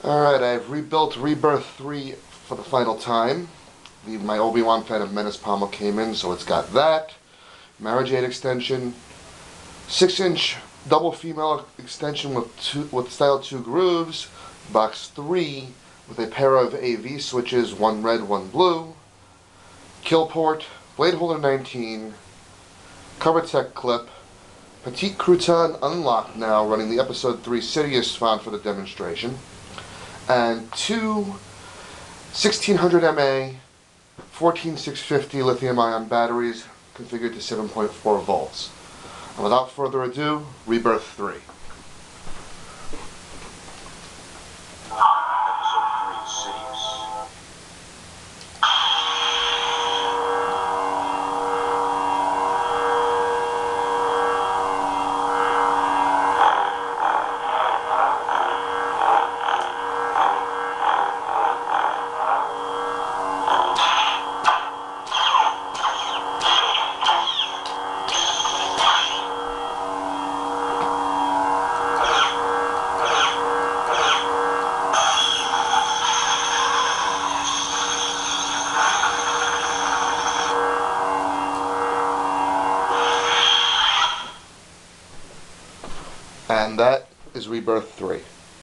Alright, I've rebuilt Rebirth 3 for the final time. My Obi-Wan Phantom Menace pommel came in, so it's got that. Marriage Aid extension. 6-inch double female extension with style 2 grooves. Box 3 with a pair of AV switches, one red, one blue. Kill port, blade holder 19. Cover tech clip. Petite Crouton unlocked now, running the episode 3 Sidious font for the demonstration. And two 1600 mAh 14650 lithium-ion batteries configured to 7.4 volts. And without further ado, Rebirth 3. Episode 3 Sidious. And that is Rebirth 3.